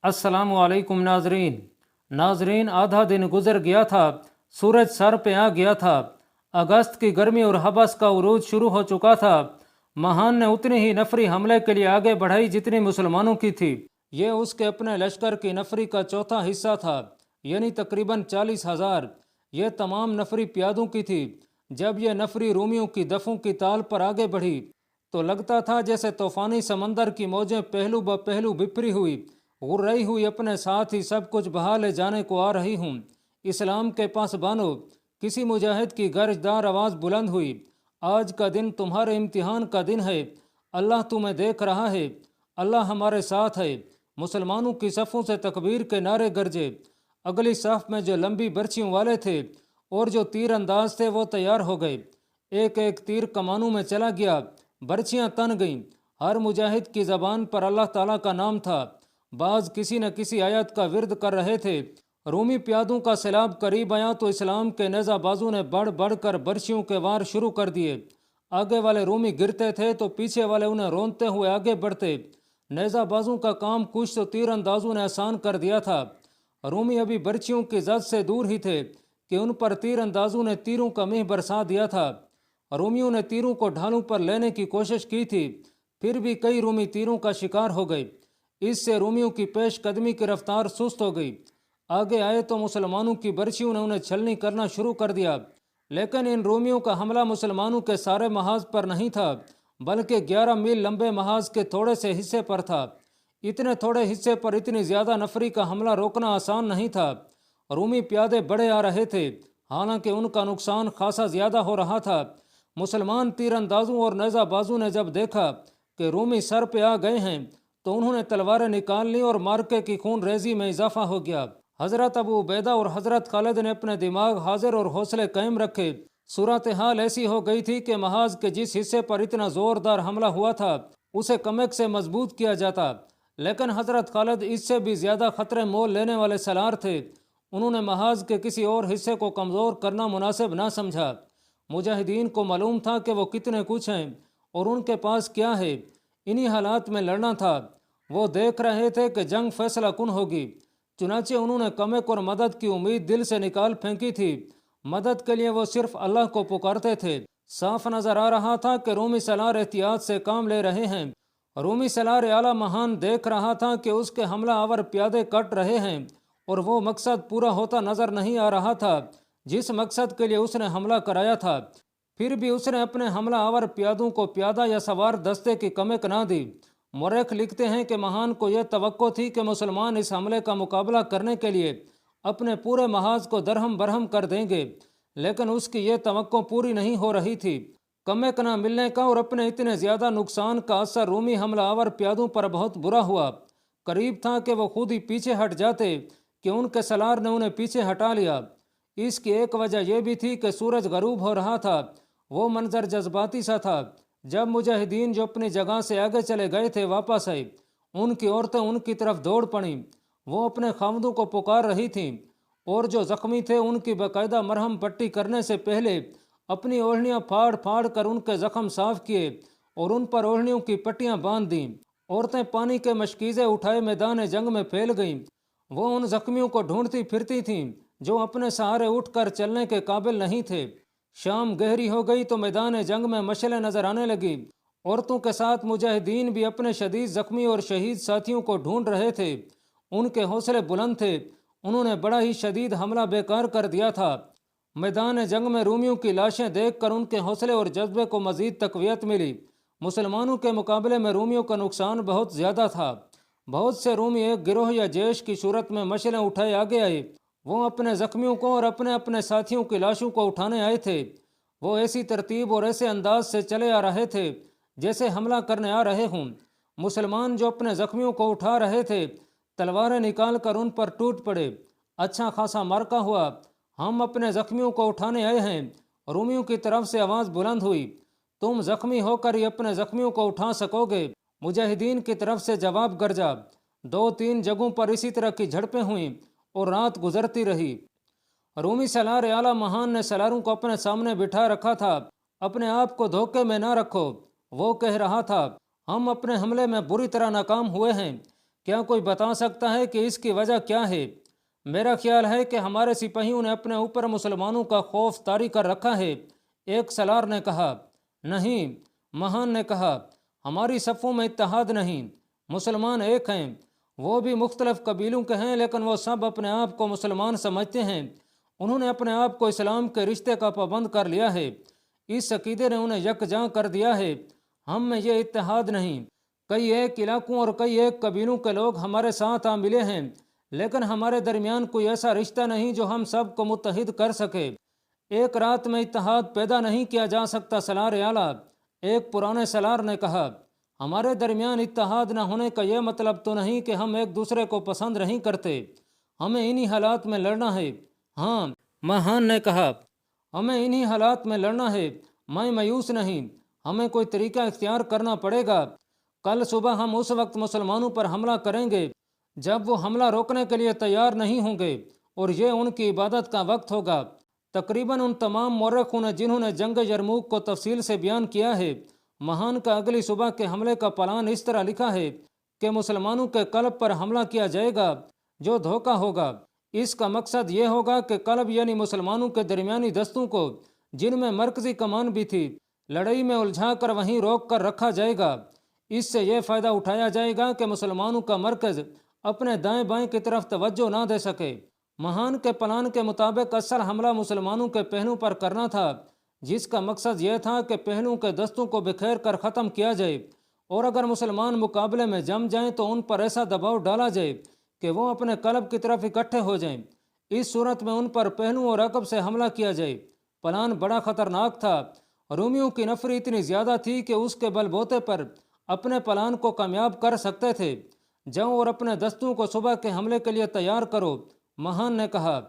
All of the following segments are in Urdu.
السلام علیکم ناظرین آدھا دن گزر گیا تھا، سورج سر پہ آ گیا تھا، اگست کی گرمی اور حبس کا عروج شروع ہو چکا تھا۔ مہان نے اتنی ہی نفری حملے کے لیے آگے بڑھائی جتنی مسلمانوں کی تھی۔ یہ اس کے اپنے لشکر کی نفری کا چوتھا حصہ تھا، یعنی تقریباً 40,000۔ یہ تمام نفری پیادوں کی تھی۔ جب یہ نفری رومیوں کی دفوں کی تال پر آگے بڑھی تو لگتا تھا جیسے طوفانی سمندر کی موجیں پہلو بہ پہلو بپھری ہوئی، غرئی ہوئی اپنے ساتھ ہی سب کچھ بہا لے جانے کو آ رہی ہوں۔ اسلام کے پاس بانو، کسی مجاہد کی گرجدار آواز بلند ہوئی، آج کا دن تمہارے امتحان کا دن ہے، اللہ تمہیں دیکھ رہا ہے، اللہ ہمارے ساتھ ہے۔ مسلمانوں کی صفوں سے تکبیر کے نعرے گرجے۔ اگلی صف میں جو لمبی برچھیوں والے تھے اور جو تیر انداز تھے وہ تیار ہو گئے۔ ایک ایک تیر کمانوں میں چلا گیا، برچھیاں تن گئیں۔ ہر مجاہد کی زبان پر اللہ تعالیٰ کا نام تھا، بعض کسی نہ کسی آیت کا ورد کر رہے تھے۔ رومی پیادوں کا سیلاب قریب آیا تو اسلام کے نیزہ بازوں نے بڑھ بڑھ کر برچھیوں کے وار شروع کر دیے۔ آگے والے رومی گرتے تھے تو پیچھے والے انہیں رونتے ہوئے آگے بڑھتے۔ نیزہ بازوں کا کام کچھ تو تیر اندازوں نے آسان کر دیا تھا۔ رومی ابھی برچھیوں کی زد سے دور ہی تھے کہ ان پر تیر اندازوں نے تیروں کا مہ برسا دیا تھا۔ رومیوں نے تیروں کو ڈھالوں پر لینے کی کوشش کی تھی، پھر بھی کئی رومی تیروں کا شکار ہو گئے۔ اس سے رومیوں کی پیش قدمی کی رفتار سست ہو گئی۔ آگے آئے تو مسلمانوں کی برچھیوں نے انہیں چھلنی کرنا شروع کر دیا، لیکن ان رومیوں کا حملہ مسلمانوں کے سارے محاذ پر نہیں تھا، بلکہ 11 میل لمبے محاذ کے تھوڑے سے حصے پر تھا۔ اتنے تھوڑے حصے پر اتنی زیادہ نفری کا حملہ روکنا آسان نہیں تھا۔ رومی پیادے بڑھے آ رہے تھے، حالانکہ ان کا نقصان خاصا زیادہ ہو رہا تھا۔ مسلمان تیر اندازوں اور نیزہ بازوں نے جب دیکھا کہ رومی سر پہ آ گئے ہیں تو انہوں نے تلواریں نکال لی اور مارکے کی خون ریزی میں اضافہ ہو گیا۔ حضرت ابو عبیدہ اور حضرت خالد نے اپنے دماغ حاضر اور حوصلے قائم رکھے۔ صورتحال ایسی ہو گئی تھی کہ محاذ کے جس حصے پر اتنا زوردار حملہ ہوا تھا اسے کمک سے مضبوط کیا جاتا، لیکن حضرت خالد اس سے بھی زیادہ خطرے مول لینے والے سالار تھے۔ انہوں نے محاذ کے کسی اور حصے کو کمزور کرنا مناسب نہ سمجھا۔ مجاہدین کو معلوم تھا کہ وہ کتنے کچھ ہیں اور ان کے پاس کیا ہے، انہی حالات میں لڑنا تھا۔ وہ دیکھ رہے تھے کہ جنگ فیصلہ کن ہوگی، چنانچہ انہوں نے کمک اور مدد کی امید دل سے نکال پھینکی تھی۔ مدد کے لیے وہ صرف اللہ کو پکارتے تھے۔ صاف نظر آ رہا تھا کہ رومی سالار احتیاط سے کام لے رہے ہیں۔ رومی سالار اعلیٰ مہان دیکھ رہا تھا کہ اس کے حملہ آور پیادے کٹ رہے ہیں اور وہ مقصد پورا ہوتا نظر نہیں آ رہا تھا جس مقصد کے لیے اس نے حملہ کرایا تھا۔ پھر بھی اس نے اپنے حملہ آور پیادوں کو پیادہ یا سوار دستے کی کمک نہ دی۔ مورخ لکھتے ہیں کہ مہان کو یہ توقع تھی کہ مسلمان اس حملے کا مقابلہ کرنے کے لیے اپنے پورے محاذ کو درہم برہم کر دیں گے، لیکن اس کی یہ توقع پوری نہیں ہو رہی تھی۔ کمک نہ ملنے کا اور اپنے اتنے زیادہ نقصان کا اثر رومی حملہ آور پیادوں پر بہت برا ہوا۔ قریب تھا کہ وہ خود ہی پیچھے ہٹ جاتے کہ ان کے سالار نے انہیں پیچھے ہٹا لیا۔ اس کی ایک وجہ یہ بھی تھی کہ سورج غروب ہو رہا تھا۔ وہ منظر جذباتی سا تھا۔ جب مجاہدین جو اپنی جگہ سے آگے چلے گئے تھے واپس آئے، ان کی عورتیں ان کی طرف دوڑ پڑیں۔ وہ اپنے خاوندوں کو پکار رہی تھیں، اور جو زخمی تھے ان کی باقاعدہ مرہم پٹی کرنے سے پہلے اپنی اوڑھنیاں پھاڑ پھاڑ کر ان کے زخم صاف کیے اور ان پر اوڑھنیوں کی پٹیاں باندھ دیں۔ عورتیں پانی کے مشکیزے اٹھائے میدان جنگ میں پھیل گئیں۔ وہ ان زخمیوں کو ڈھونڈتی پھرتی تھیں جو اپنے سہارے اٹھ کر چلنے کے قابل نہیں تھے۔ شام گہری ہو گئی تو میدان جنگ میں مشعلیں نظر آنے لگی۔ عورتوں کے ساتھ مجاہدین بھی اپنے شدید زخمی اور شہید ساتھیوں کو ڈھونڈ رہے تھے۔ ان کے حوصلے بلند تھے، انہوں نے بڑا ہی شدید حملہ بیکار کر دیا تھا۔ میدان جنگ میں رومیوں کی لاشیں دیکھ کر ان کے حوصلے اور جذبے کو مزید تقویت ملی۔ مسلمانوں کے مقابلے میں رومیوں کا نقصان بہت زیادہ تھا۔ بہت سے رومی ایک گروہ یا جیش کی صورت میں مشعلیں اٹھائے آگے آئے۔ وہ اپنے زخمیوں کو اور اپنے اپنے ساتھیوں کی لاشوں کو اٹھانے آئے تھے۔ وہ ایسی ترتیب اور ایسے انداز سے چلے آ رہے تھے جیسے حملہ کرنے آ رہے ہوں۔ مسلمان جو اپنے زخمیوں کو اٹھا رہے تھے تلواریں نکال کر ان پر ٹوٹ پڑے۔ اچھا خاصا معرکہ ہوا۔ ہم اپنے زخمیوں کو اٹھانے آئے ہیں۔ رومیوں کی طرف سے آواز بلند ہوئی، تم زخمی ہو کر ہی اپنے زخمیوں کو اٹھا سکو گے؟ مجاہدین کی طرف سے جواب گرجا۔ 2-3 جگہوں پر اسی طرح کی جھڑپیں ہوئیں اور رات گزرتی رہی۔ رومی سالار اعلیٰ مہان نے سالاروں کو اپنے سامنے بٹھا رکھا تھا۔ اپنے آپ کو دھوکے میں نہ رکھو، وہ کہہ رہا تھا، ہم اپنے حملے میں بری طرح ناکام ہوئے ہیں۔ کیا کوئی بتا سکتا ہے کہ اس کی وجہ کیا ہے؟ میرا خیال ہے کہ ہمارے سپاہیوں نے اپنے اوپر مسلمانوں کا خوف طاری کر رکھا ہے۔ ایک سالار نے کہا۔ نہیں، مہان نے کہا، ہماری صفوں میں اتحاد نہیں، مسلمان ایک ہیں، وہ بھی مختلف قبیلوں کے ہیں لیکن وہ سب اپنے آپ کو مسلمان سمجھتے ہیں۔ انہوں نے اپنے آپ کو اسلام کے رشتے کا پابند کر لیا ہے، اس عقیدے نے انہیں یکجاں کر دیا ہے۔ ہم میں یہ اتحاد نہیں، کئی ایک علاقوں اور کئی ایک قبیلوں کے لوگ ہمارے ساتھ آ ملے ہیں، لیکن ہمارے درمیان کوئی ایسا رشتہ نہیں جو ہم سب کو متحد کر سکے۔ ایک رات میں اتحاد پیدا نہیں کیا جا سکتا سالار اعلیٰ، ایک پرانے سالار نے کہا۔ ہمارے درمیان اتحاد نہ ہونے کا یہ مطلب تو نہیں کہ ہم ایک دوسرے کو پسند نہیں کرتے، ہمیں انہی حالات میں لڑنا ہے۔ ہاں، مہان نے کہا، ہمیں انہی حالات میں لڑنا ہے، میں مایوس نہیں، ہمیں کوئی طریقہ اختیار کرنا پڑے گا۔ کل صبح ہم اس وقت مسلمانوں پر حملہ کریں گے جب وہ حملہ روکنے کے لیے تیار نہیں ہوں گے، اور یہ ان کی عبادت کا وقت ہوگا۔ تقریباً ان تمام مورخوں نے جنہوں نے جنگ یرموک کو تفصیل سے بیان کیا ہے، مہان کا اگلی صبح کے حملے کا پلان اس طرح لکھا ہے کہ مسلمانوں کے قلب پر حملہ کیا جائے گا جو دھوکہ ہوگا۔ اس کا مقصد یہ ہوگا کہ قلب یعنی مسلمانوں کے درمیانی دستوں کو، جن میں مرکزی کمان بھی تھی، لڑائی میں الجھا کر وہیں روک کر رکھا جائے گا۔ اس سے یہ فائدہ اٹھایا جائے گا کہ مسلمانوں کا مرکز اپنے دائیں بائیں کی طرف توجہ نہ دے سکے۔ مہان کے پلان کے مطابق اصل حملہ مسلمانوں کے پہلو پر کرنا تھا، جس کا مقصد یہ تھا کہ پہلو کے دستوں کو بکھیر کر ختم کیا جائے، اور اگر مسلمان مقابلے میں جم جائیں تو ان پر ایسا دباؤ ڈالا جائے کہ وہ اپنے قلب کی طرف اکٹھے ہو جائیں۔ اس صورت میں ان پر پہلو اور عقب سے حملہ کیا جائے۔ پلان بڑا خطرناک تھا۔ رومیوں کی نفری اتنی زیادہ تھی کہ اس کے بل بوتے پر اپنے پلان کو کامیاب کر سکتے تھے۔ جاؤ اور اپنے دستوں کو صبح کے حملے کے لیے تیار کرو، مہان نے کہا،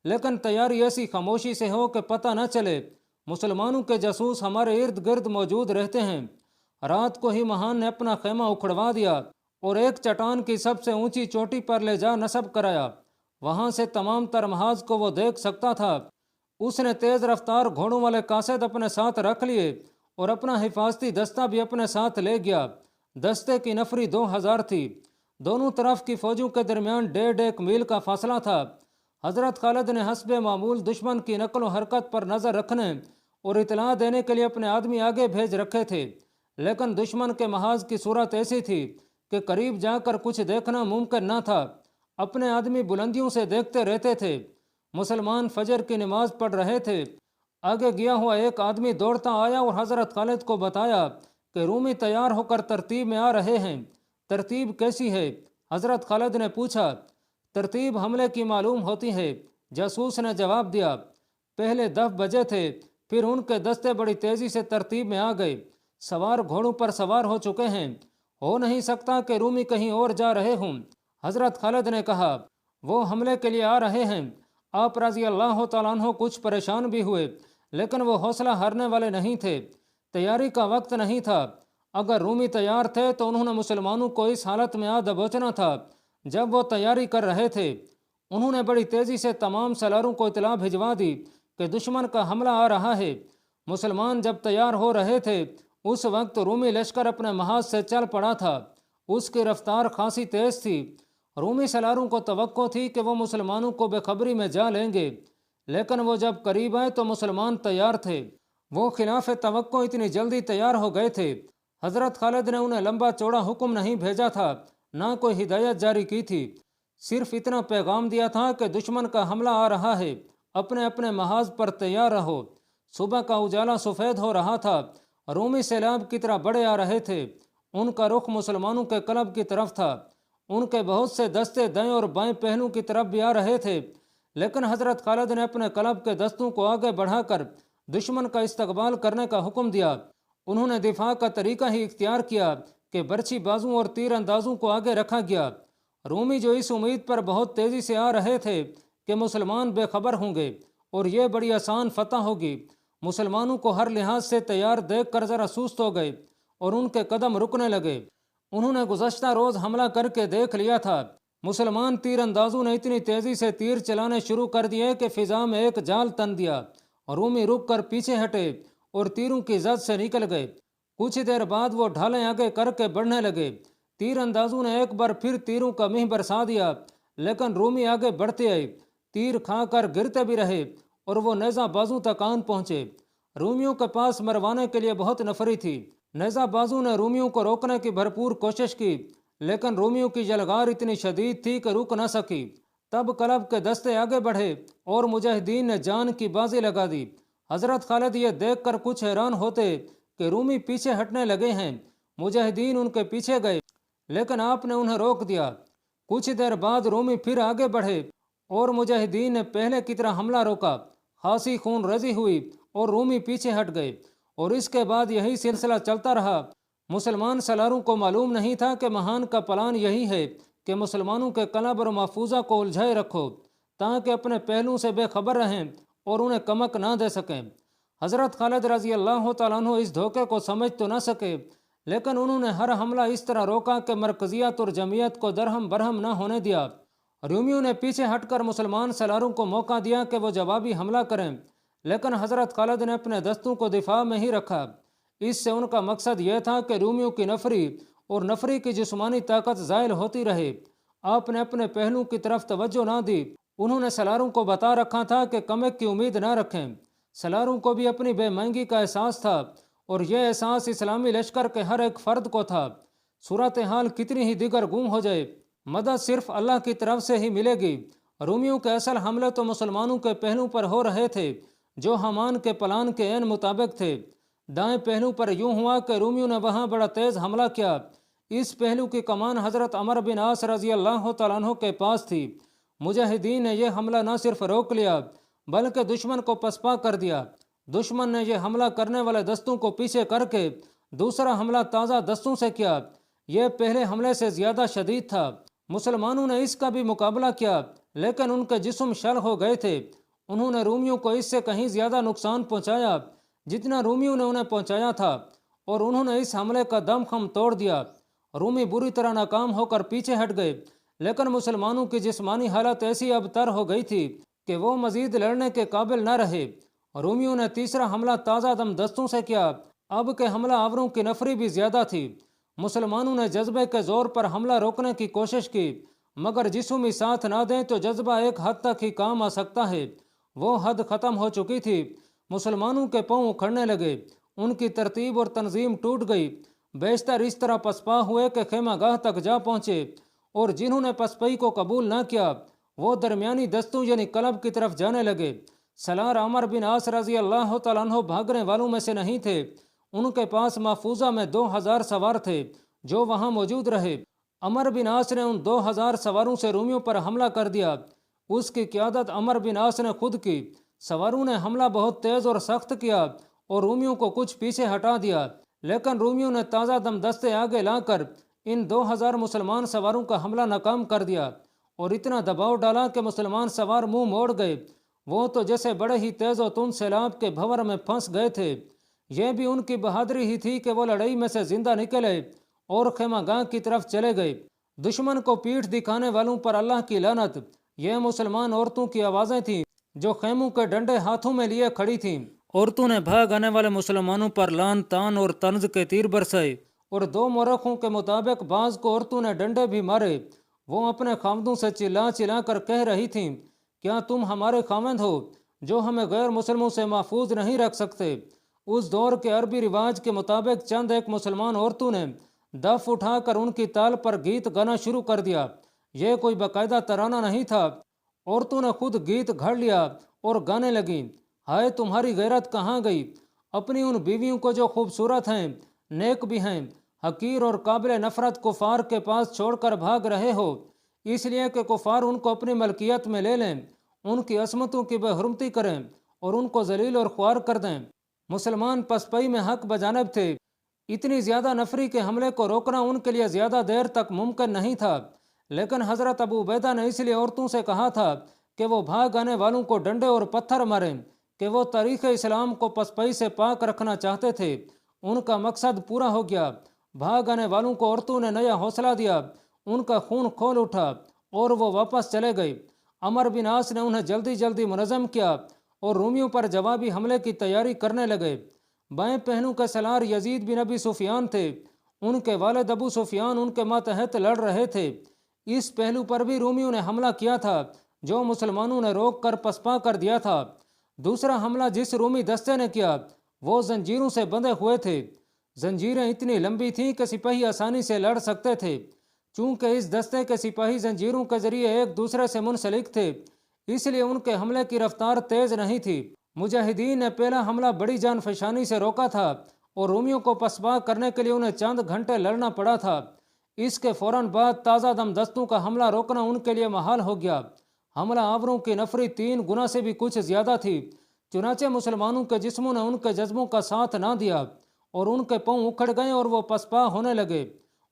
لیکن تیاری ایسی خاموشی سے ہو کہ پتہ نہ چلے۔ مسلمانوں کے جاسوس ہمارے ارد گرد موجود رہتے ہیں۔ رات کو ہی مہان نے اپنا خیمہ اکھڑوا دیا اور ایک چٹان کی سب سے اونچی چوٹی پر لے جا نصب کرایا۔ وہاں سے تمام تر محاذ کو وہ دیکھ سکتا تھا۔ اس نے تیز رفتار گھوڑوں والے قاصد اپنے ساتھ رکھ لیے اور اپنا حفاظتی دستہ بھی اپنے ساتھ لے گیا۔ دستے کی نفری 2000 تھی۔ دونوں طرف کی فوجوں کے درمیان 1.5 میل کا فاصلہ تھا۔ حضرت خالد نے حسب معمول دشمن کی نقل و حرکت پر نظر رکھنے اور اطلاع دینے کے لیے اپنے آدمی آگے بھیج رکھے تھے، لیکن دشمن کے محاذ کی صورت ایسی تھی کہ قریب جا کر کچھ دیکھنا ممکن نہ تھا۔ اپنے آدمی بلندیوں سے دیکھتے رہتے تھے۔ مسلمان فجر کی نماز پڑھ رہے تھے۔ آگے گیا ہوا ایک آدمی دوڑتا آیا اور حضرت خالد کو بتایا کہ رومی تیار ہو کر ترتیب میں آ رہے ہیں۔ ترتیب کیسی ہے؟ حضرت خالد نے پوچھا۔ ترتیب حملے کی معلوم ہوتی ہے، جاسوس نے جواب دیا۔ پہلے 10 بجے تھے، پھر ان کے دستے بڑی تیزی سے ترتیب میں آ گئے، سوار گھوڑوں پر سوار ہو چکے ہیں، ہو نہیں سکتا کہ رومی کہیں اور جا رہے ہوں۔ حضرت خالد نے کہا، وہ حملے کے لیے آ رہے ہیں۔ آپ رضی اللہ تعالیٰ عنہ کچھ پریشان بھی ہوئے، لیکن وہ حوصلہ ہارنے والے نہیں تھے۔ تیاری کا وقت نہیں تھا۔ اگر رومی تیار تھے تو انہوں نے مسلمانوں کو اس حالت میں آ دبوچنا تھا جب وہ تیاری کر رہے تھے۔ انہوں نے بڑی تیزی سے تمام سالاروں کو اطلاع بھجوا دی کہ دشمن کا حملہ آ رہا ہے۔ مسلمان جب تیار ہو رہے تھے اس وقت رومی لشکر اپنے محاذ سے چل پڑا تھا۔ اس کی رفتار خاصی تیز تھی۔ رومی سالاروں کو توقع تھی کہ وہ مسلمانوں کو بے خبری میں جا لیں گے، لیکن وہ جب قریب آئے تو مسلمان تیار تھے۔ وہ خلاف توقع اتنی جلدی تیار ہو گئے تھے۔ حضرت خالد نے انہیں لمبا چوڑا حکم نہیں بھیجا تھا، نہ کوئی ہدایت جاری کی تھی، صرف اتنا پیغام دیا تھا کہ دشمن کا حملہ آ رہا ہے، اپنے اپنے محاذ پر تیار رہو۔ صبح کا اجالا سفید ہو رہا تھا۔ رومی سیلاب کی طرح بڑے آ رہے تھے۔ ان کا رخ مسلمانوں کے قلب کی طرف تھا۔ ان کے بہت سے دستے دائیں اور بائیں پہلو کی طرف بھی آ رہے تھے، لیکن حضرت خالد نے اپنے قلب کے دستوں کو آگے بڑھا کر دشمن کا استقبال کرنے کا حکم دیا۔ انہوں نے دفاع کا طریقہ ہی اختیار کیا کہ برچھی بازوں اور تیر اندازوں کو آگے رکھا گیا۔ رومی جو اس امید پر بہت تیزی سے آ رہے تھے کہ مسلمان بے خبر ہوں گے اور یہ بڑی آسان فتح ہوگی، مسلمانوں کو ہر لحاظ سے تیار دیکھ کر ذرا سست ہو گئے اور ان کے قدم رکنے لگے۔ انہوں نے گزشتہ روز حملہ کر کے دیکھ لیا تھا۔ مسلمان تیر اندازوں نے اتنی تیزی سے تیر چلانے شروع کر دیے کہ فضا میں ایک جال تن دیا۔ رومی رک کر پیچھے ہٹے اور تیروں کی زد سے نکل گئے۔ کچھ دیر بعد وہ ڈھالیں آگے کر کے بڑھنے لگے۔ تیر اندازوں نے ایک بار پھر تیروں کا مہ برسا دیا، لیکن رومی آگے بڑھتے آئے، تیر کھا کر گرتے بھی رہے اور وہ نیزہ بازو تک آن پہنچے۔ رومیوں کے پاس مروانے کے لیے بہت نفری تھی۔ نیزہ بازو نے رومیوں کو روکنے کی بھرپور کوشش کی، لیکن رومیوں کی جلغار اتنی شدید تھی کہ رک نہ سکی۔ تب کلب کے دستے آگے بڑھے اور مجاہدین نے جان کی بازی لگا دی۔ حضرت خالد یہ دیکھ کر کچھ حیران ہوتے کہ رومی پیچھے ہٹنے لگے ہیں۔ مجاہدین ان کے پیچھے گئے، لیکن آپ نے انہیں روک دیا۔ کچھ دیر بعد رومی پھر آگے بڑھے اور مجاہدین نے پہلے کی طرح حملہ روکا۔ خاصی خون ریزی ہوئی اور رومی پیچھے ہٹ گئے، اور اس کے بعد یہی سلسلہ چلتا رہا۔ مسلمان سالاروں کو معلوم نہیں تھا کہ مہان کا پلان یہی ہے کہ مسلمانوں کے قلب اور محفوظہ کو الجھائے رکھو تاکہ اپنے پہلو سے بے خبر رہیں اور انہیں کمک نہ دے سکیں۔ حضرت خالد رضی اللہ تعالیٰ عنہ اس دھوکے کو سمجھ تو نہ سکے، لیکن انہوں نے ہر حملہ اس طرح روکا کہ مرکزیت اور جمعیت کو درہم برہم نہ ہونے دیا۔ رومیوں نے پیچھے ہٹ کر مسلمان سالاروں کو موقع دیا کہ وہ جوابی حملہ کریں، لیکن حضرت خالد نے اپنے دستوں کو دفاع میں ہی رکھا۔ اس سے ان کا مقصد یہ تھا کہ رومیوں کی نفری اور نفری کی جسمانی طاقت زائل ہوتی رہے۔ آپ نے اپنے پہلو کی طرف توجہ نہ دی۔ انہوں نے سالاروں کو بتا رکھا تھا کہ کمک کی امید نہ رکھیں۔ سالاروں کو بھی اپنی بے مہنگی کا احساس تھا، اور یہ احساس اسلامی لشکر کے ہر ایک فرد کو تھا۔ صورتحال کتنی ہی دیگر گم ہو جائے، مدد صرف اللہ کی طرف سے ہی ملے گی۔ رومیوں کے اصل حملے تو مسلمانوں کے پہلو پر ہو رہے تھے، جو حمان کے پلان کے عین مطابق تھے۔ دائیں پہلو پر یوں ہوا کہ رومیوں نے وہاں بڑا تیز حملہ کیا۔ اس پہلو کی کمان حضرت عمر بن عاص رضی اللہ تعالیٰ عنہ کے پاس تھی۔ مجاہدین نے یہ حملہ نہ صرف روک لیا بلکہ دشمن کو پسپا کر دیا۔ دشمن نے یہ حملہ کرنے والے دستوں کو پیچھے کر کے دوسرا حملہ تازہ دستوں سے کیا۔ یہ پہلے حملے سے زیادہ شدید تھا۔ مسلمانوں نے اس کا بھی مقابلہ کیا، لیکن ان کے جسم شل ہو گئے تھے۔ انہوں نے رومیوں کو اس سے کہیں زیادہ نقصان پہنچایا جتنا رومیوں نے انہیں پہنچایا تھا، اور انہوں نے اس حملے کا دم خم توڑ دیا۔ رومی بری طرح ناکام ہو کر پیچھے ہٹ گئے، لیکن مسلمانوں کی جسمانی حالت ایسی ابتر ہو گئی تھی کہ وہ مزید لڑنے کے قابل نہ رہے۔ رومیوں نے تیسرا حملہ تازہ دم دستوں سے کیا۔ اب کے حملہ آوروں کی نفری بھی زیادہ تھی۔ مسلمانوں نے جذبے کے زور پر حملہ روکنے کی کوشش کی، مگر جسم ہی ساتھ نہ دیں تو جذبہ ایک حد تک ہی کام آ سکتا ہے۔ وہ حد ختم ہو چکی تھی۔ مسلمانوں کے پاؤں اکھڑنے لگے، ان کی ترتیب اور تنظیم ٹوٹ گئی۔ بیشتر اس طرح پسپا ہوئے کہ خیمہ گاہ تک جا پہنچے، اور جنہوں نے پسپائی کو قبول نہ کیا وہ درمیانی دستوں یعنی کلب کی طرف جانے لگے۔ سالار عمر بن عاص رضی اللہ تعالیٰ عنہ بھاگنے والوں میں سے نہیں تھے۔ ان کے پاس محفوظہ میں 2000 سوار تھے جو وہاں موجود رہے۔ عمر بن عاص نے ان 2000 سواروں سے رومیوں پر حملہ کر دیا۔ اس کی قیادت عمر بن عاص نے خود کی۔ سواروں نے حملہ بہت تیز اور سخت کیا اور رومیوں کو کچھ پیچھے ہٹا دیا، لیکن رومیوں نے تازہ دم دستے آگے لا کر ان 2000 مسلمان سواروں کا حملہ ناکام کر دیا اور اتنا دباؤ ڈالا کہ مسلمان سوار منہ موڑ گئے۔ وہ تو جیسے بڑے ہی تیز و تند سیلاب کے بھنور میں پھنس گئے تھے۔ یہ بھی ان کی بہادری ہی تھی کہ وہ لڑائی میں سے زندہ نکلے اور خیمہ گاہ کی طرف چلے گئے۔ دشمن کو پیٹھ دکھانے والوں پر اللہ کی لعنت۔ یہ مسلمان عورتوں کی آوازیں تھیں جو خیموں کے ڈنڈے ہاتھوں میں لیے کھڑی تھیں۔ عورتوں نے بھاگ آنے والے مسلمانوں پر لعن تان اور طنز کے تیر برسائے، اور 2 مورخوں کے مطابق بعض کو عورتوں نے ڈنڈے بھی مارے۔ وہ اپنے خاوندوں سے چلا چلا کر کہہ رہی تھیں، کیا تم ہمارے خاوند ہو جو ہمیں غیر مسلموں سے محفوظ نہیں رکھ سکتے؟ اس دور کے عربی رواج کے مطابق چند ایک مسلمان عورتوں نے دف اٹھا کر ان کی تال پر گیت گانا شروع کر دیا۔ یہ کوئی باقاعدہ ترانہ نہیں تھا، عورتوں نے خود گیت گھڑ لیا اور گانے لگیں۔ ہائے تمہاری غیرت کہاں گئی؟ اپنی ان بیویوں کو جو خوبصورت ہیں، نیک بھی ہیں، حقیر اور قابل نفرت کفار کے پاس چھوڑ کر بھاگ رہے ہو، اس لیے کہ کفار ان کو اپنی ملکیت میں لے لیں، ان کی عصمتوں کی بے حرمتی کریں اور ان کو ذلیل اور خوار کر دیں۔ مسلمان پسپائی میں حق بجانب تھے۔ اتنی زیادہ نفری کے حملے کو روکنا ان کے لیے زیادہ دیر تک ممکن نہیں تھا، لیکن حضرت ابو عبیدہ نے اس لیے عورتوں سے کہا تھا کہ وہ بھاگ آنے والوں کو ڈنڈے اور پتھر ماریں، کہ وہ تاریخ اسلام کو پسپائی سے پاک رکھنا چاہتے تھے۔ ان کا مقصد پورا ہو گیا۔ بھاگ آنے والوں کو عورتوں نے نیا حوصلہ دیا، ان کا خون کھول اٹھا اور وہ واپس چلے گئے۔ عمر بن عاص نے انہیں جلدی جلدی منظم کیا اور رومیوں پر جوابی حملے کی تیاری کرنے لگے۔ بائیں پہنو کے سالار یزید بن ابی سفیان تھے۔ ان کے والد ابو سفیان ان کے ماتحت لڑ رہے تھے۔ اس پہلو پر بھی رومیوں نے حملہ کیا تھا جو مسلمانوں نے روک کر پسپا کر دیا تھا۔ دوسرا حملہ جس رومی دستے نے کیا وہ زنجیروں سے بندھے ہوئے تھے۔ زنجیریں اتنی لمبی تھیں کہ سپاہی آسانی سے لڑ سکتے تھے۔ چونکہ اس دستے کے سپاہی زنجیروں کے ذریعے ایک دوسرے سے منسلک تھے، اس لیے ان کے حملے کی رفتار تیز نہیں تھی۔ مجاہدین نے پہلا حملہ بڑی جان فشانی سے روکا تھا اور رومیوں کو پسپا کرنے کے لیے انہیں چند گھنٹے لڑنا پڑا تھا۔ اس کے فوراً بعد تازہ دم دستوں کا حملہ روکنا ان کے لیے محال ہو گیا۔ حملہ آوروں کی نفری 3 گنا سے بھی کچھ زیادہ تھی، چنانچہ مسلمانوں کے جسموں نے ان کے جذبوں کا ساتھ نہ دیا اور ان کے پاؤں اکھڑ گئے اور وہ پسپا ہونے لگے۔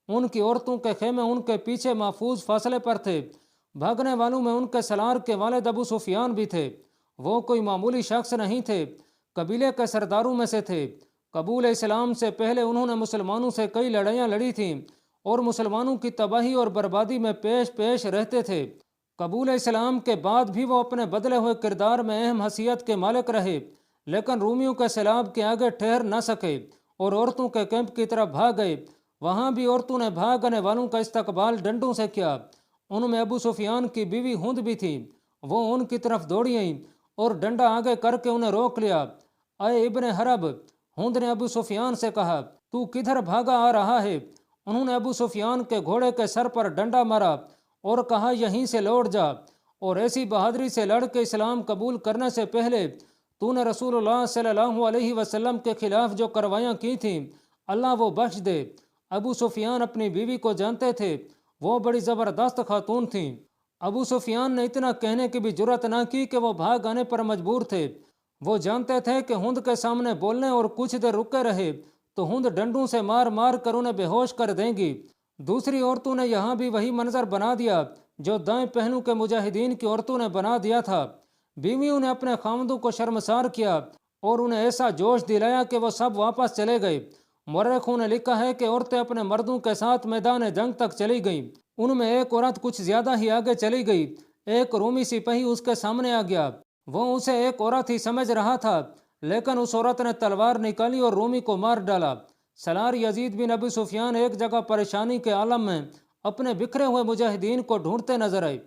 ان کی عورتوں کے خیمے ان کے پیچھے محفوظ فاصلے پر تھے۔ بھاگنے والوں میں ان کے سالار کے والد ابو سفیان بھی تھے۔ وہ کوئی معمولی شخص نہیں تھے، قبیلے کے سرداروں میں سے تھے۔ قبول اسلام سے پہلے انہوں نے مسلمانوں سے کئی لڑائیاں لڑی تھیں اور مسلمانوں کی تباہی اور بربادی میں پیش رہتے تھے۔ قبول اسلام کے بعد بھی وہ اپنے بدلے ہوئے کردار میں اہم حیثیت کے مالک رہے، لیکن رومیوں کے سیلاب کے آگے ٹھہر نہ سکے اور عورتوں کے کیمپ کی طرف بھاگ گئے۔ وہاں بھی عورتوں نے بھاگنے والوں کا استقبال ڈنڈوں سے کیا۔ ان میں ابو سفیان کی بیوی ہند بھی تھی۔ وہ ان کی طرف دوڑی آئیں اور ڈنڈا آگے کر کے انہیں روک لیا۔ اے ابن حرب، ہند نے ابو سفیان سے کہا، تو کدھر بھاگا آ رہا ہے؟ انہوں نے ابو سفیان کے گھوڑے کے سر پر ڈنڈا مارا اور کہا، یہیں سے لوٹ جا، اور ایسی بہادری سے لڑ کے اسلام قبول کرنے سے پہلے تو نے رسول اللہ صلی اللہ علیہ وسلم کے خلاف جو کروائیاں کی تھیں اللہ وہ بخش دے۔ ابو سفیان اپنی بیوی کو جانتے تھے، وہ بڑی زبردست خاتون تھیں۔ ابو سفیان نے اتنا کہنے کی بھی جرأت نہ کی کہ وہ بھاگ آنے پر مجبور تھے۔ وہ جانتے تھے کہ ہند کے سامنے بولنے اور کچھ دیر رکے رہے تو ہند ڈنڈوں سے مار مار کر انہیں بے ہوش کر دیں گی۔ دوسری عورتوں نے یہاں بھی وہی منظر بنا دیا جو دائیں پہلو کے مجاہدین کی عورتوں نے بنا دیا تھا۔ بیویوں نے اپنے خاوندوں کو شرمسار کیا اور انہیں ایسا جوش دلایا کہ وہ سب واپس چلے گئے۔ مورخوں نے لکھا ہے کہ عورتیں اپنے مردوں کے ساتھ میدان جنگ تک چلی گئیں۔ ان میں ایک عورت کچھ زیادہ ہی آگے چلی گئی۔ ایک رومی سپاہی اس کے سامنے آ گیا۔ وہ اسے ایک عورت ہی سمجھ رہا تھا، لیکن اس عورت نے تلوار نکالی اور رومی کو مار ڈالا۔ سالار یزید بن ابی سفیان ایک جگہ پریشانی کے عالم میں اپنے بکھرے ہوئے مجاہدین کو ڈھونڈتے نظر آئے۔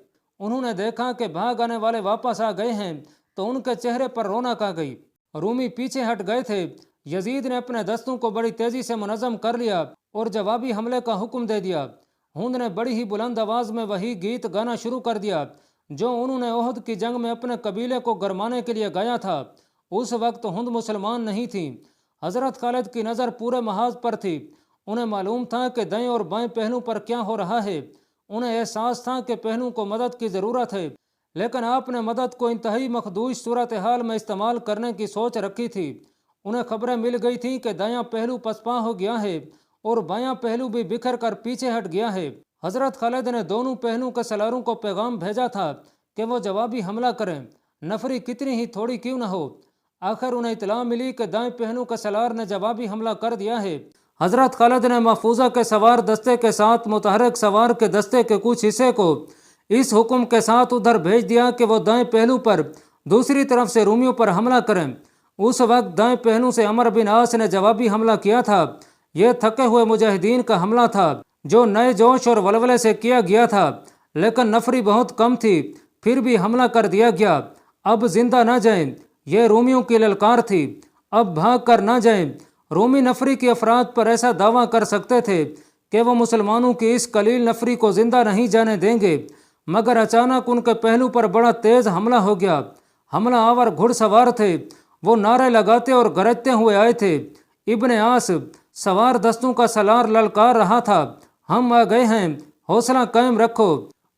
انہوں نے دیکھا کہ بھاگ آنے والے واپس آ گئے ہیں تو ان کے چہرے پر رونق آ گئی۔ رومی پیچھے ہٹ گئے تھے۔ یزید نے اپنے دستوں کو بڑی تیزی سے منظم کر لیا اور جوابی حملے کا حکم دے دیا۔ ہند نے بڑی ہی بلند آواز میں وہی گیت گانا شروع کر دیا جو انہوں نے احد کی جنگ میں اپنے قبیلے کو گرمانے کے لیے گایا تھا۔ اس وقت ہند مسلمان نہیں تھی۔ حضرت خالد کی نظر پورے محاذ پر تھی۔ انہیں معلوم تھا کہ دائیں اور بائیں پہلو پر کیا ہو رہا ہے۔ انہیں احساس تھا کہ پہلو کو مدد کی ضرورت ہے، لیکن آپ نے مدد کو انتہائی مخدوش صورتحال میں استعمال کرنے کی سوچ رکھی تھی۔ انہیں خبریں مل گئی تھیں کہ دایاں پہلو پسپا ہو گیا ہے اور بایاں پہلو بھی بکھر کر پیچھے ہٹ گیا ہے۔ حضرت خالد نے دونوں پہلوؤں کے سالاروں کو پیغام بھیجا تھا کہ وہ جوابی حملہ کریں، نفری کتنی ہی تھوڑی کیوں نہ ہو۔ آخر انہیں اطلاع ملی کہ دائیں پہلو کے سالار نے جوابی حملہ کر دیا ہے۔ حضرت خالد نے محفوظہ کے سوار دستے کے ساتھ متحرک سوار کے دستے کے کچھ حصے کو اس حکم کے ساتھ ادھر بھیج دیا کہ وہ دائیں پہلو پر دوسری طرف سے رومیوں پر حملہ کریں۔ اس وقت دائیں پہلو سے عمر بن عاص نے جوابی حملہ کیا تھا۔ یہ تھکے ہوئے مجاہدین کا حملہ تھا جو نئے جوش اور ولولے سے کیا گیا تھا، لیکن نفری بہت کم تھی، پھر بھی حملہ کر دیا گیا۔ اب زندہ نہ جائیں، یہ رومیوں کی للکار تھی۔ اب بھاگ کر نہ جائیں۔ رومی نفری کے افراد پر ایسا دعویٰ کر سکتے تھے کہ وہ مسلمانوں کی اس قلیل نفری کو زندہ نہیں جانے دیں گے، مگر اچانک ان کے پہلو پر بڑا تیز حملہ ہو گیا۔ حملہ آور گھڑ سوار تھے، وہ نعرے لگاتے اور گرجتے ہوئے آئے تھے۔ ابن عاص سوار دستوں کا سالار للکار رہا تھا، ہم آ گئے ہیں، حوصلہ قائم رکھو۔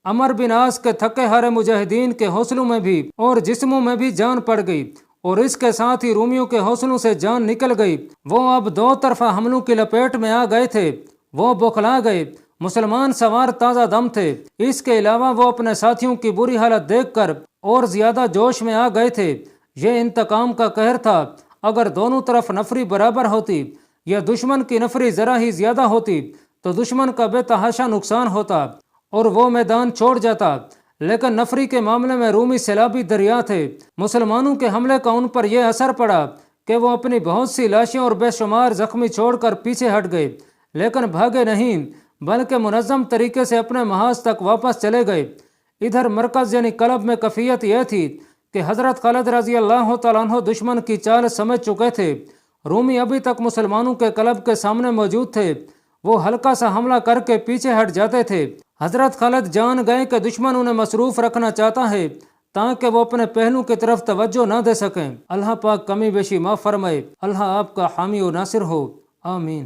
عمر بن عاص کے تھکے ہارے مجاہدین کے حوصلوں میں بھی اور جسموں میں بھی جان پڑ گئی، اور اس کے ساتھ ہی رومیوں کے حوصلوں سے جان نکل گئی۔ وہ اب دو طرفہ حملوں کی لپیٹ میں آ گئے تھے۔ وہ بوکھلا گئے۔ مسلمان سوار تازہ دم تھے، اس کے علاوہ وہ اپنے ساتھیوں کی بری حالت دیکھ کر اور زیادہ جوش میں آ گئے تھے۔ یہ انتقام کا قہر تھا۔ اگر دونوں طرف نفری برابر ہوتی یا دشمن کی نفری ذرا ہی زیادہ ہوتی تو دشمن کا بے تحاشا نقصان ہوتا اور وہ میدان چھوڑ جاتا، لیکن نفری کے معاملے میں رومی سیلابی دریا تھے۔ مسلمانوں کے حملے کا ان پر یہ اثر پڑا کہ وہ اپنی بہت سی لاشیں اور بے شمار زخمی چھوڑ کر پیچھے ہٹ گئے، لیکن بھاگے نہیں بلکہ منظم طریقے سے اپنے محاذ تک واپس چلے گئے۔ ادھر مرکز یعنی قلب میں کیفیت یہ تھی کہ حضرت خالد رضی اللہ تعالیٰ عنہ دشمن کی چال سمجھ چکے تھے۔ رومی ابھی تک مسلمانوں کے قلب کے سامنے موجود تھے، وہ ہلکا سا حملہ کر کے پیچھے ہٹ جاتے تھے۔ حضرت خالد جان گئے کہ دشمن انہیں مصروف رکھنا چاہتا ہے تاکہ وہ اپنے پہلو کی طرف توجہ نہ دے سکیں۔ اللہ پاک کمی بیشی معاف فرمائے۔ اللہ آپ کا حامی و ناصر ہو، آمین۔